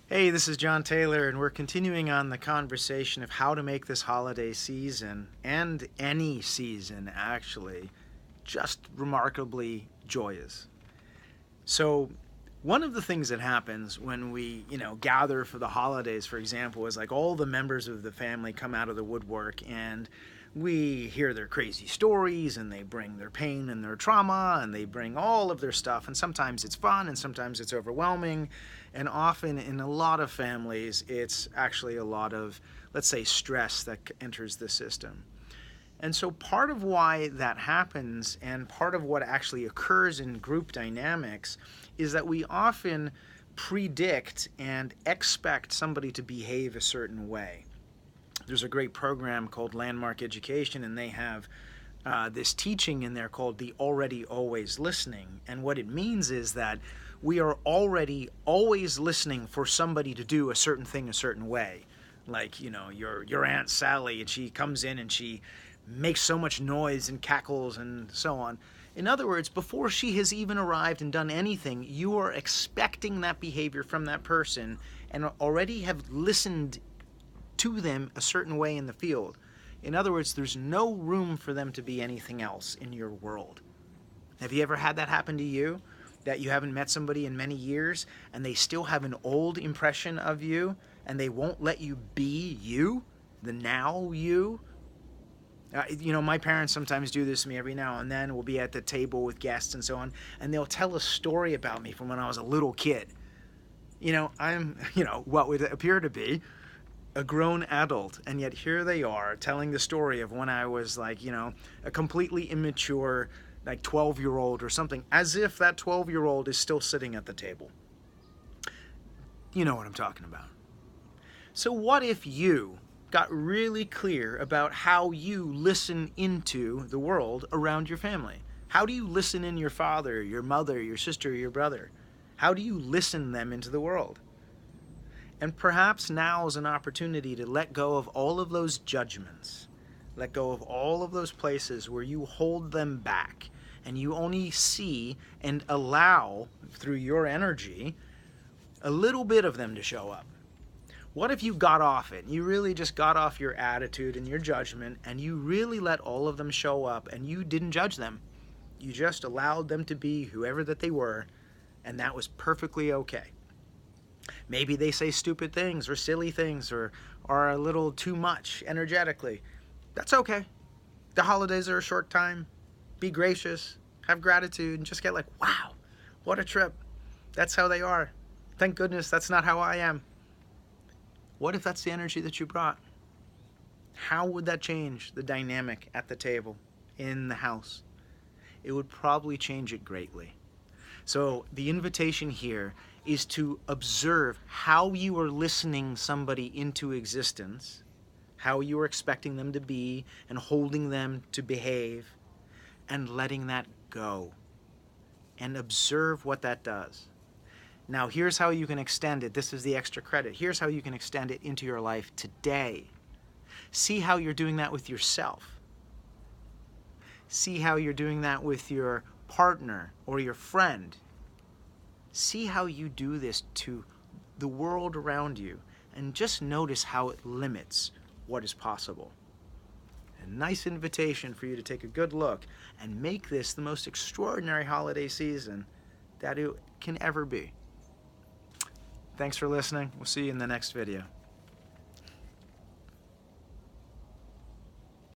Hey, this is John Taylor, and we're continuing on the conversation of how to make this holiday season, and any season actually, just remarkably joyous. So, one of the things that happens when we, gather for the holidays, for example, is like all the members of the family come out of the woodwork and we hear their crazy stories and they bring their pain and their trauma and they bring all of their stuff. And sometimes it's fun and sometimes it's overwhelming. And often in a lot of families, it's actually a lot of, let's say, stress that enters the system. And so part of why that happens and part of what actually occurs in group dynamics is that we often predict and expect somebody to behave a certain way. There's a great program called Landmark Education, and they have this teaching in there called the already always listening. And what it means is that we are already always listening for somebody to do a certain thing a certain way. Like, your Aunt Sally, and she comes in and she makes so much noise and cackles and so on. In other words, before she has even arrived and done anything, you are expecting that behavior from that person and already have listened to them a certain way in the field. In other words, there's no room for them to be anything else in your world. Have you ever had that happen to you? That you haven't met somebody in many years and they still have an old impression of you and they won't let you be you, the now you? My parents sometimes do this to me every now and then. We'll be at the table with guests and so on, and they'll tell a story about me from when I was a little kid. I'm, what would appear to be a grown adult, and yet here they are telling the story of when I was like, a completely immature, like 12-year-old or something, as if that 12-year-old is still sitting at the table. You know what I'm talking about. So what if you got really clear about how you listen into the world around your family? How do you listen in your father, your mother, your sister, your brother? How do you listen them into the world? And perhaps now is an opportunity to let go of all of those judgments. Let go of all of those places where you hold them back and you only see and allow, through your energy, a little bit of them to show up. What if you got off it? You really just got off your attitude and your judgment and you really let all of them show up and you didn't judge them. You just allowed them to be whoever that they were, and that was perfectly okay. Maybe they say stupid things or silly things or are a little too much energetically. That's okay. The holidays are a short time. Be gracious, have gratitude, and just get like, wow, what a trip. That's how they are. Thank goodness that's not how I am. What if that's the energy that you brought? How would that change the dynamic at the table, in the house? It would probably change it greatly. So the invitation here is to observe how you are listening somebody into existence, how you are expecting them to be and holding them to behave, and letting that go. And observe what that does. Now, here's how you can extend it. This is the extra credit. Here's how you can extend it into your life today. See how you're doing that with yourself. See how you're doing that with your partner or your friend. See how you do this to the world around you, and just notice how it limits what is possible. A nice invitation for you to take a good look and make this the most extraordinary holiday season that it can ever be. Thanks for listening. We'll see you in the next video.